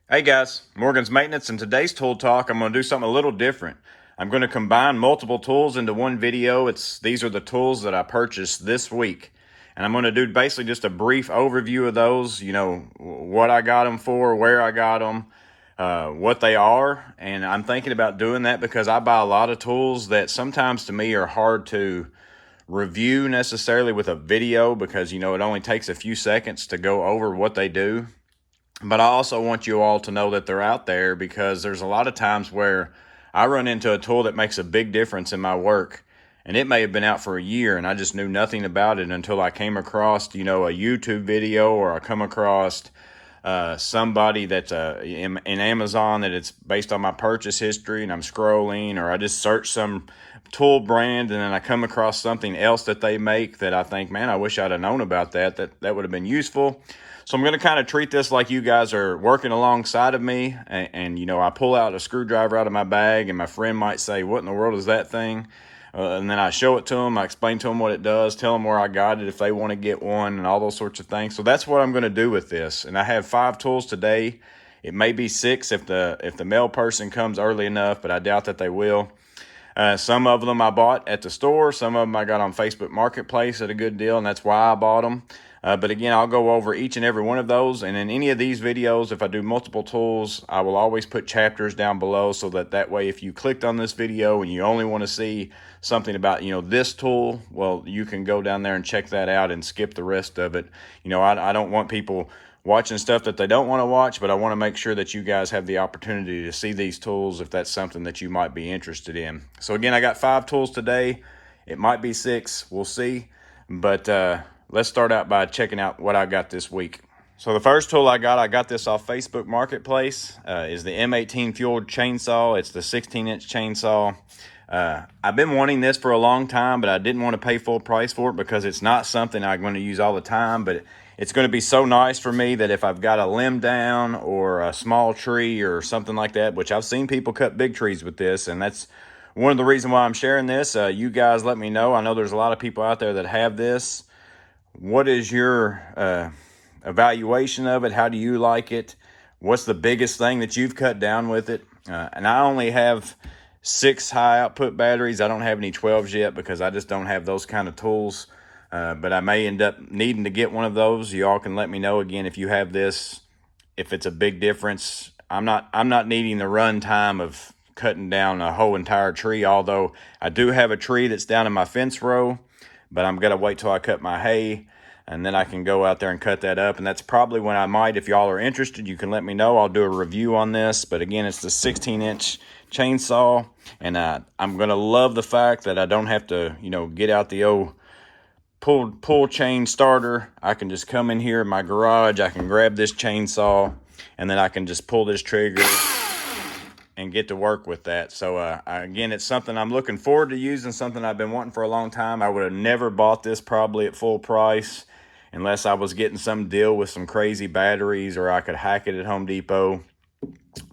Hey guys, Morgan's Maintenance, and today's tool talk, I'm going to do something a little different. I'm going to combine multiple tools into one video. These are the tools that I purchased this week. And I'm going to do basically just a brief overview of those, what I got them for, where I got them, what they are. And I'm thinking about doing that because I buy a lot of tools that sometimes to me are hard to review necessarily with a video because, it only takes a few seconds to go over what they do. But I also want you all to know that they're out there because there's a lot of times where I run into a tool that makes a big difference in my work. And it may have been out for a year and I just knew nothing about it until I came across, a YouTube video, or I come across somebody that's in Amazon that it's based on my purchase history, and I'm scrolling, or I just search some tool brand and then I come across something else that they make that I think, man, I wish I'd have known about that would have been useful. So I'm going to kind of treat this like you guys are working alongside of me, and I pull out a screwdriver out of my bag and my friend might say, what in the world is that thing? And then I show it to them, I explain to them what it does, tell them where I got it if they want to get one, and all those sorts of things. So that's what I'm going to do with this. And I have 5 tools today. It may be 6 if the mail person comes early enough, but I doubt that they will. Some of them I bought at the store. Some of them I got on Facebook Marketplace at a good deal, and that's why I bought them. But again, I'll go over each and every one of those. And in any of these videos, if I do multiple tools, I will always put chapters down below so that way if you clicked on this video and you only want to see something about, this tool, well, you can go down there and check that out and skip the rest of it. I don't want people watching stuff that they don't want to watch, but I want to make sure that you guys have the opportunity to see these tools if that's something that you might be interested in. So again, I got 5 tools today. It might be 6, we'll see. But let's start out by checking out what I got this week. So the first tool I got this off Facebook Marketplace, is the M18 fueled chainsaw. It's the 16-inch chainsaw. I've been wanting this for a long time, but I didn't want to pay full price for it because it's not something I'm going to use all the time, but it's going to be so nice for me that if I've got a limb down or a small tree or something like that, which I've seen people cut big trees with this, and that's one of the reasons why I'm sharing this. You guys let me know. I know there's a lot of people out there that have this. What is your evaluation of it? How do you like it? What's the biggest thing that you've cut down with it? And I only have 6 high output batteries. I don't have any 12s yet because I just don't have those kind of tools. But I may end up needing to get one of those. You all can let me know again if you have this, if it's a big difference. I'm not needing the run time of cutting down a whole entire tree, although I do have a tree that's down in my fence row, but I'm gonna wait till I cut my hay and then I can go out there and cut that up. And that's probably when I might, if y'all are interested, you can let me know. I'll do a review on this. But again, it's the 16-inch chainsaw, and I'm gonna love the fact that I don't have to, get out the old pull chain starter. I can just come in here in my garage, I can grab this chainsaw, and then I can just pull this trigger and get to work with that. So again, it's something I'm looking forward to using, something I've been wanting for a long time. I would have never bought this probably at full price unless I was getting some deal with some crazy batteries or I could hack it at Home Depot.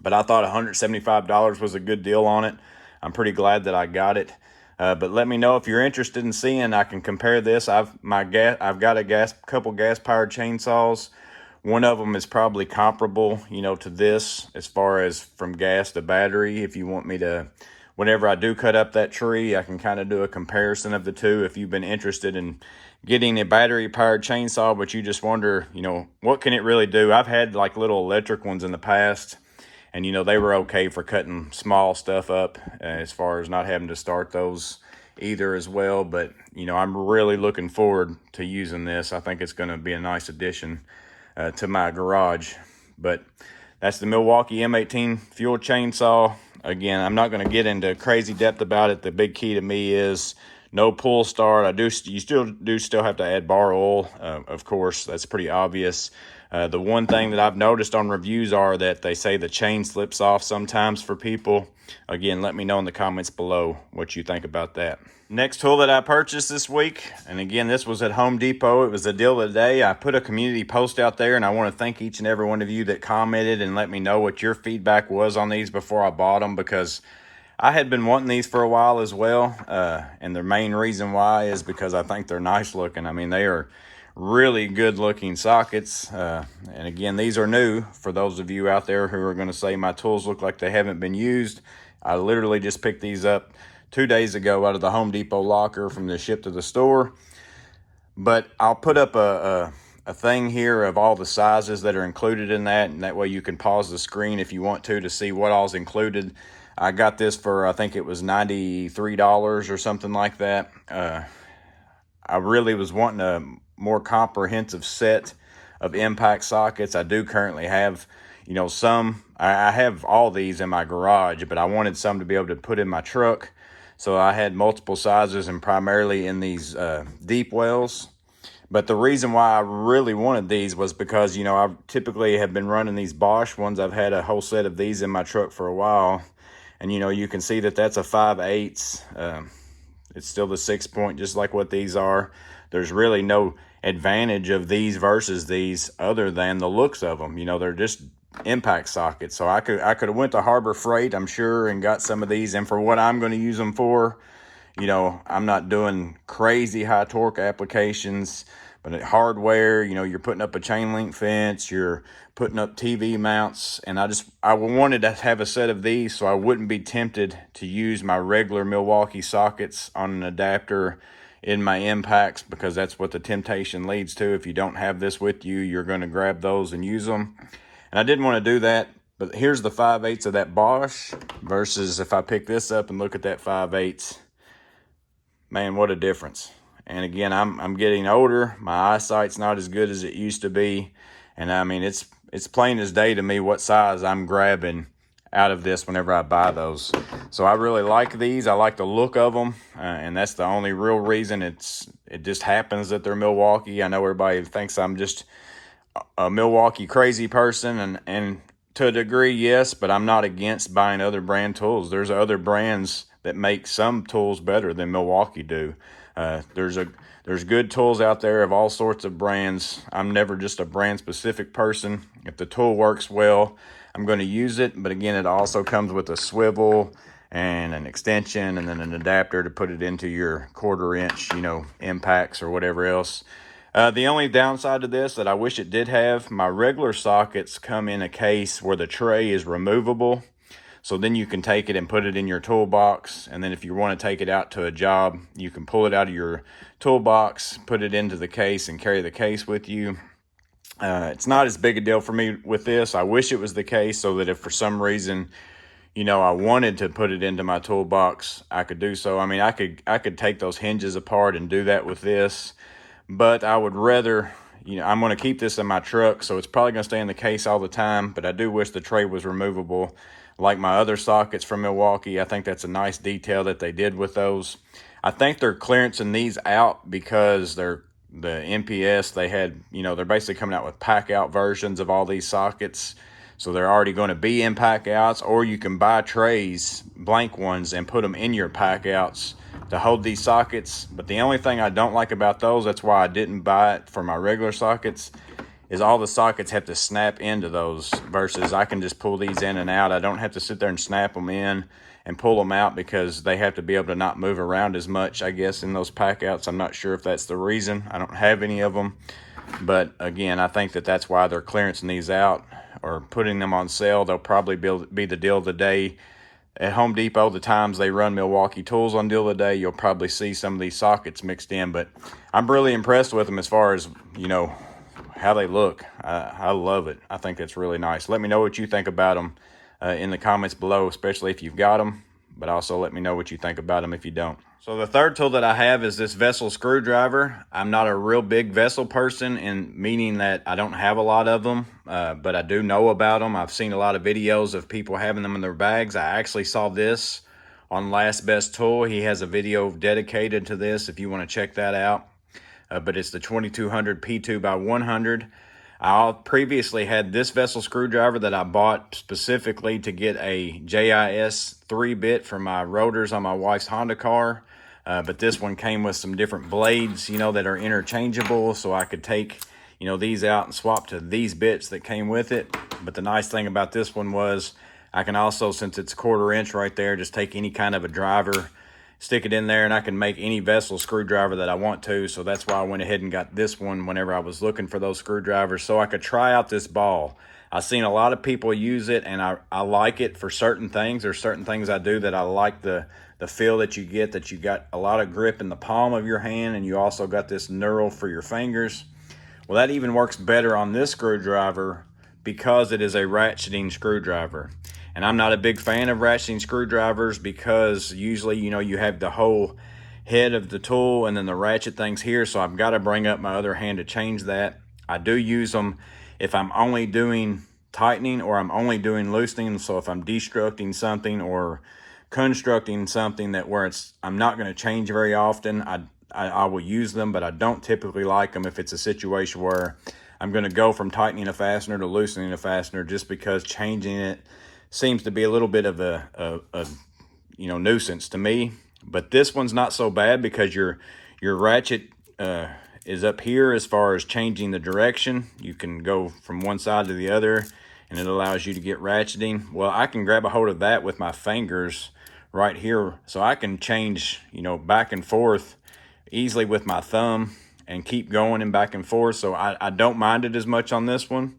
But I thought $175 was a good deal on it. I'm pretty glad that I got it. But let me know if you're interested in seeing. I can compare this. I've got a couple gas-powered chainsaws. One of them is probably comparable, to this as far as from gas to battery. If you want me to, whenever I do cut up that tree, I can kind of do a comparison of the two. If you've been interested in getting a battery-powered chainsaw, but you just wonder, what can it really do? I've had like little electric ones in the past, and they were okay for cutting small stuff up, as far as not having to start those either as well. But I'm really looking forward to using this. I think it's going to be a nice addition to my garage. But that's the Milwaukee M18 fuel chainsaw. Again, I'm not going to get into crazy depth about it. The big key to me is no pull start. You still have to add bar oil, of course. That's pretty obvious. The one thing that I've noticed on reviews are that they say the chain slips off sometimes for people. Again, let me know in the comments below what you think about that. Next tool that I purchased this week, and again, this was at Home Depot. It was a deal of the day. I put a community post out there, and I want to thank each and every one of you that commented and let me know what your feedback was on these before I bought them, because I had been wanting these for a while as well. And the main reason why is because I think they're nice looking. I mean, they are really good looking sockets. And again, these are new for those of you out there who are going to say my tools look like they haven't been used. I literally just picked these up 2 days ago out of the Home Depot locker from the ship to the store. But I'll put up a thing here of all the sizes that are included in that, and that way you can pause the screen if you want to see what all's included. I got this for, I think it was $93 or something like that. I really was wanting a more comprehensive set of impact sockets. I do currently have, some. I have all these in my garage, but I wanted some to be able to put in my truck. So I had multiple sizes, and primarily in these deep wells. But the reason why I really wanted these was because, I typically have been running these Bosch ones. I've had a whole set of these in my truck for a while. And, you can see that that's a 5/8. It's still the 6-point, just like what these are. There's really no advantage of these versus these other than the looks of them. They're just impact sockets. So I could have went to Harbor Freight, I'm sure, and got some of these. And for what I'm going to use them for, I'm not doing crazy high torque applications, but hardware, you're putting up a chain link fence, you're putting up TV mounts, and I wanted to have a set of these so I wouldn't be tempted to use my regular Milwaukee sockets on an adapter in my impacts, because that's what the temptation leads to. If you don't have this with you, you're going to grab those and use them. And I didn't want to do that, but here's the 5/8 of that Bosch versus if I pick this up and look at that 5/8. Man, what a difference. And again, I'm getting older. My eyesight's not as good as it used to be. And I mean, it's plain as day to me what size I'm grabbing out of this whenever I buy those. So I really like these. I like the look of them. And that's the only real reason. It just happens that they're Milwaukee. I know everybody thinks I'm just a Milwaukee crazy person. And to a degree, yes, but I'm not against buying other brand tools. There's other brands that make some tools better than Milwaukee do. There's good tools out there of all sorts of brands. I'm never just a brand specific person. If the tool works well, I'm going to use it. But again, it also comes with a swivel and an extension and then an adapter to put it into your 1/4 inch, impacts or whatever else. The only downside to this that I wish it did have, my regular sockets come in a case where the tray is removable. So then you can take it and put it in your toolbox. And then if you want to take it out to a job, you can pull it out of your toolbox, put it into the case, and carry the case with you. It's not as big a deal for me with this. I wish it was the case so that if for some reason, I wanted to put it into my toolbox, I could do so. I mean, I could take those hinges apart and do that with this. But I would rather, I'm going to keep this in my truck, so it's probably going to stay in the case all the time. But I do wish the tray was removable. Like my other sockets from Milwaukee, I think that's a nice detail that they did with those. I think they're clearancing these out because they're the NPS. They had, they're basically coming out with pack out versions of all these sockets. So they're already going to be in pack outs, or you can buy trays, blank ones, and put them in your pack outs to hold these sockets. But the only thing I don't like about those, that's why I didn't buy it for my regular sockets, is all the sockets have to snap into those versus I can just pull these in and out. I don't have to sit there and snap them in and pull them out because they have to be able to not move around as much, I guess, in those pack outs. I'm not sure if that's the reason. I don't have any of them. But again, I think that's why they're clearancing these out or putting them on sale. They'll probably be the deal of the day. At Home Depot, the times they run Milwaukee tools on deal of the day, you'll probably see some of these sockets mixed in. But I'm really impressed with them as far as, how they look. I love it. I think that's really nice. Let me know what you think about them in the comments below, especially if you've got them. But also let me know what you think about them if you don't. So the third tool that I have is this vessel screwdriver. I'm not a real big vessel person, meaning that I don't have a lot of them, but I do know about them. I've seen a lot of videos of people having them in their bags. I actually saw this on Last Best Tool. He has a video dedicated to this if you want to check that out. But it's the 2200 P2x100. I previously had this vessel screwdriver that I bought specifically to get a JIS 3-bit for my rotors on my wife's Honda car. But this one came with some different blades, that are interchangeable, so I could take, these out and swap to these bits that came with it. But the nice thing about this one was I can also, since it's 1/4 inch right there, just take any kind of a driver, stick it in there, and I can make any vessel screwdriver that I want to. So that's why I went ahead and got this one whenever I was looking for those screwdrivers, so I could try out this ball. I've seen a lot of people use it, and I like it for certain things. There's certain things I do that I like the feel that you get, that you got a lot of grip in the palm of your hand, and you also got this knurl for your fingers. Well, that even works better on this screwdriver because it is a ratcheting screwdriver. And I'm not a big fan of ratcheting screwdrivers because usually, you have the whole head of the tool and then the ratchet things here. So I've got to bring up my other hand to change that. I do use them if I'm only doing tightening or I'm only doing loosening. So if I'm destructing something or constructing something that where I'm not going to change very often, I will use them, but I don't typically like them if it's a situation where I'm going to go from tightening a fastener to loosening a fastener, just because changing it seems to be a little bit of a nuisance to me. But this one's not so bad because your ratchet is up here as far as changing the direction. You can go from one side to the other, and it allows you to get ratcheting. Well, I can grab a hold of that with my fingers right here, so I can change, back and forth easily with my thumb and keep going and back and forth. So I don't mind it as much on this one.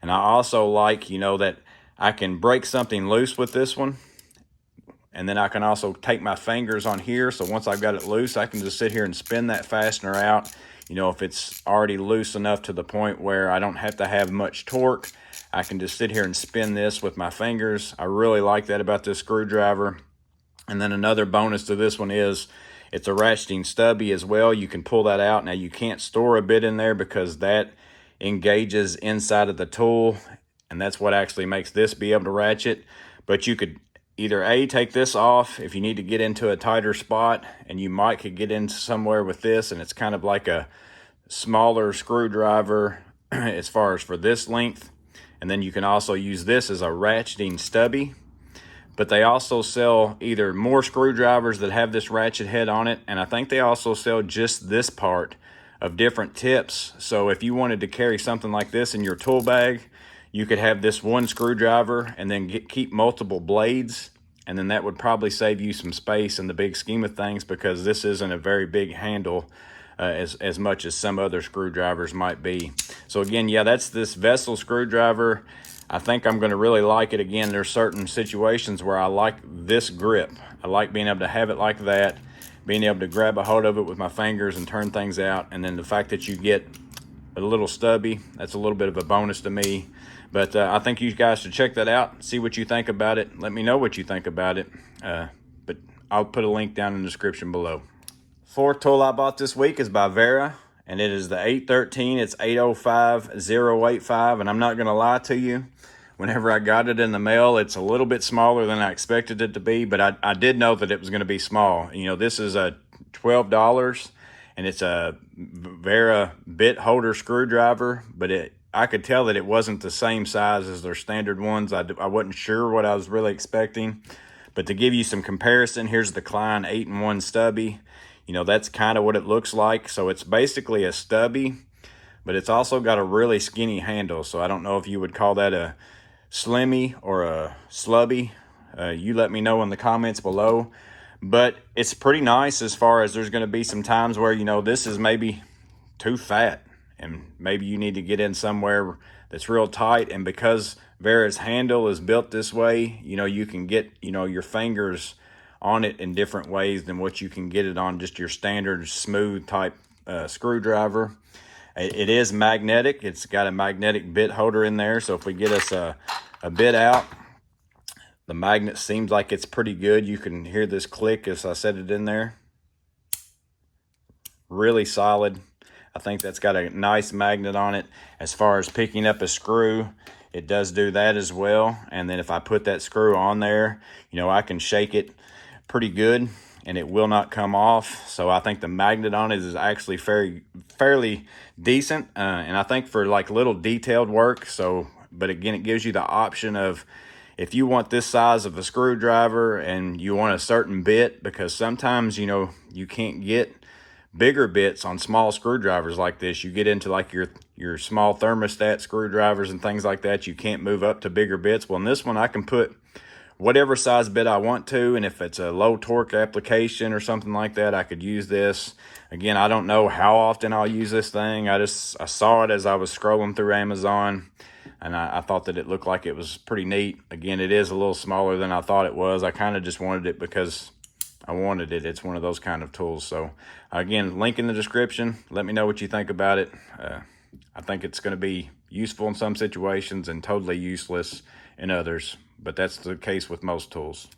And I also like, that I can break something loose with this one. And then I can also take my fingers on here. So once I've got it loose, I can just sit here and spin that fastener out. If it's already loose enough to the point where I don't have to have much torque, I can just sit here and spin this with my fingers. I really like that about this screwdriver. And then another bonus to this one is it's a ratcheting stubby as well. You can pull that out. Now you can't store a bit in there because that engages inside of the tool, and that's what actually makes this be able to ratchet. But you could either take this off if you need to get into a tighter spot, and you could get into somewhere with this, and it's kind of like a smaller screwdriver as far as for this length. And then you can also use this as a ratcheting stubby. But they also sell either more screwdrivers that have this ratchet head on it, and I think they also sell just this part of different tips. So if you wanted to carry something like this in your tool bag, you could have this one screwdriver and then keep multiple blades, and then that would probably save you some space in the big scheme of things, because this isn't a very big handle as much as some other screwdrivers might be. So again, yeah, that's this vessel screwdriver. I think I'm going to really like it. Again, there's certain situations where I like this grip. I like being able to have it like that, being able to grab a hold of it with my fingers and turn things out. And then the fact that you get a little stubby, that's a little bit of a bonus to me. But I think you guys should check that out, see what you think about it. Let me know what you think about it. But I'll put a link down in the description below. Fourth tool I bought this week is by Wera, and it is the 813. It's 805085, and I'm not going to lie to you. Whenever I got it in the mail, it's a little bit smaller than I expected it to be, but I did know that it was going to be small. This is a $12, and it's a Wera bit holder screwdriver, but I could tell that it wasn't the same size as their standard ones. I wasn't sure what I was really expecting. But to give you some comparison, here's the Klein 8-in-1 stubby. That's kind of what it looks like. So it's basically a stubby, but it's also got a really skinny handle. So I don't know if you would call that a slimmy or a slubby. You let me know in the comments below. But it's pretty nice, as far as there's going to be some times where, this is maybe too fat, and maybe you need to get in somewhere that's real tight. And because Wera's handle is built this way, you can get, your fingers on it in different ways than what you can get it on just your standard smooth type screwdriver. It is magnetic. It's got a magnetic bit holder in there. So if we get us a bit out, the magnet seems like it's pretty good. You can hear this click as I set it in there. Really solid. I think that's got a nice magnet on it. As far as picking up a screw, it does do that as well. And then if I put that screw on there, I can shake it pretty good and it will not come off. So I think the magnet on it is actually fairly decent. And I think for like little detailed work. But again, it gives you the option of, if you want this size of a screwdriver and you want a certain bit, because sometimes, you can't get bigger bits on small screwdrivers like this. You get into like your small thermostat screwdrivers and things like that. You can't move up to bigger bits. Well, in this one, I can put whatever size bit I want to. And if it's a low torque application or something like that, I could use this. Again, I don't know how often I'll use this thing. I saw it as I was scrolling through Amazon, and I thought that it looked like it was pretty neat. Again, it is a little smaller than I thought it was. I kind of just wanted it because I wanted it. It's one of those kind of tools. So again, link in the description. Let me know what you think about it. I think it's going to be useful in some situations and totally useless in others, but that's the case with most tools.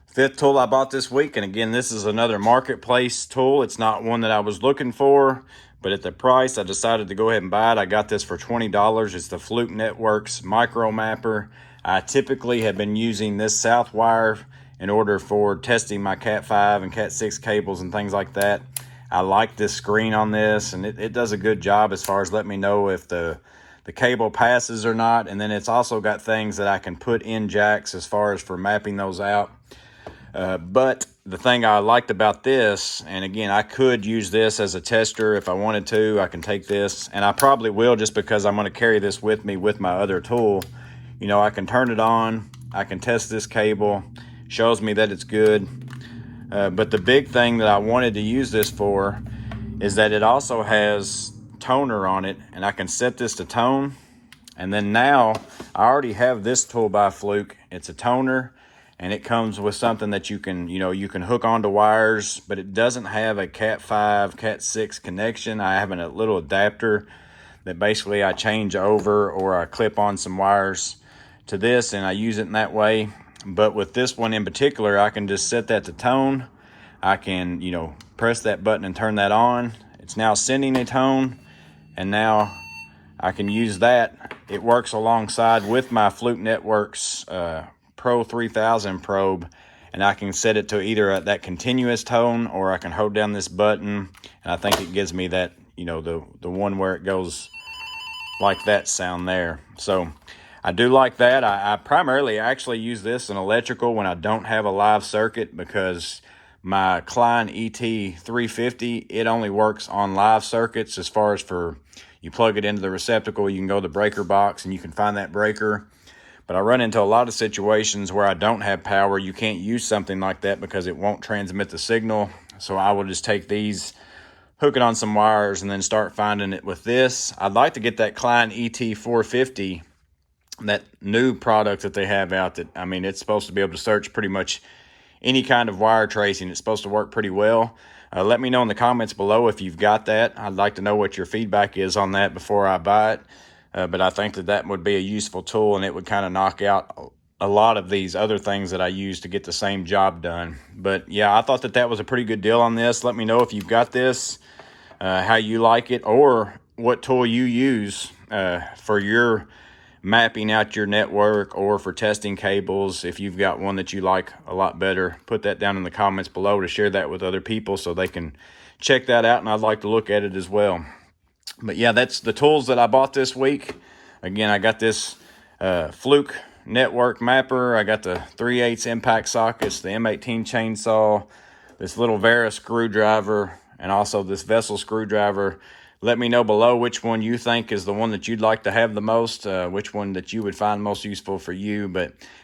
Fifth tool I bought this week, and again, this is another marketplace tool. It's not one that I was looking for, but at the price, I decided to go ahead and buy it. I got this for $20. It's the Fluke Networks Micro Mapper. I typically have been using this south wire in order for testing my Cat 5 and Cat 6 cables and things like that. I like this screen on this, and it does a good job as far as letting me know if the cable passes or not. And then it's also got things that I can put in jacks as far as for mapping those out. But the thing I liked about this, and again, I could use this as a tester if I wanted to. I can take this, and I probably will just because I'm going to carry this with me with my other tool. You know, I can turn it on. I can test this cable. Shows me that it's good. But the big thing that I wanted to use this for is that it also has toner on it, and I can set this to tone. And then now I already have this tool by Fluke. It's a toner, and it comes with something that you can hook onto wires, but it doesn't have a Cat 5, Cat 6 connection. I have a little adapter that basically I change over, or I clip on some wires to this, and I use it in that way. But with this one in particular, I can just set that to tone. I can, press that button and turn that on. It's now sending a tone, and now I can use that. It works alongside with my Fluke Networks Pro 3000 probe, and I can set it to either that continuous tone, or I can hold down this button, and I think it gives me that, the one where it goes like that sound there. So I do like that. I primarily actually use this in electrical when I don't have a live circuit, because my Klein ET350, it only works on live circuits. As far as for, you plug it into the receptacle, you can go to the breaker box and you can find that breaker. But I run into a lot of situations where I don't have power. You can't use something like that because it won't transmit the signal. So I will just take these, hook it on some wires, and then start finding it with this. I'd like to get that Klein ET450, that new product that they have out, that, it's supposed to be able to search pretty much any kind of wire tracing. It's supposed to work pretty well. Let me know in the comments below if you've got that. I'd like to know what your feedback is on that before I buy it. But I think that would be a useful tool, and it would kind of knock out a lot of these other things that I use to get the same job done. But yeah, I thought that was a pretty good deal on this. Let me know if you've got this, how you like it, or what tool you use for your mapping out your network, or for testing cables. If you've got one that you like a lot better, put that down in the comments below to share that with other people so they can check that out, and I'd like to look at it as well. But yeah, that's the tools that I bought this week. Again, I got this Fluke Network Mapper. I got the 3/8 impact sockets, the M18 Chainsaw, this little Wera screwdriver, and also this Vessel screwdriver. Let me know below which one you think is the one that you'd like to have the most, which one that you would find most useful for you.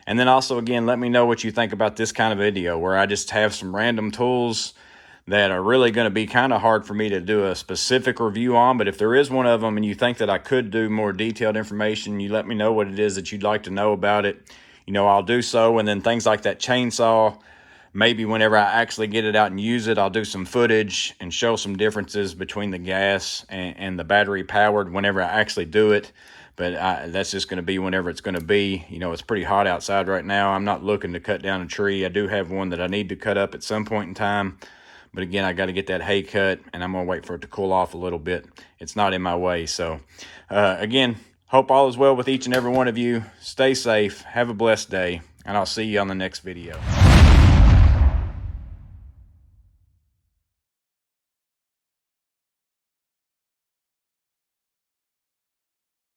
And then also, again, let me know what you think about this kind of video, where I just have some random tools that are really going to be kind of hard for me to do a specific review on. But if there is one of them and you think that I could do more detailed information, you let me know what it is that you'd like to know about it. I'll do so. And then things like that chainsaw, maybe whenever I actually get it out and use it, I'll do some footage and show some differences between the gas and the battery powered whenever I actually do it. But that's just going to be whenever it's going to be. It's pretty hot outside right now. I'm not looking to cut down a tree. I do have one that I need to cut up at some point in time. But again, I got to get that hay cut, and I'm going to wait for it to cool off a little bit. It's not in my way. So again, hope all is well with each and every one of you. Stay safe. Have a blessed day, and I'll see you on the next video.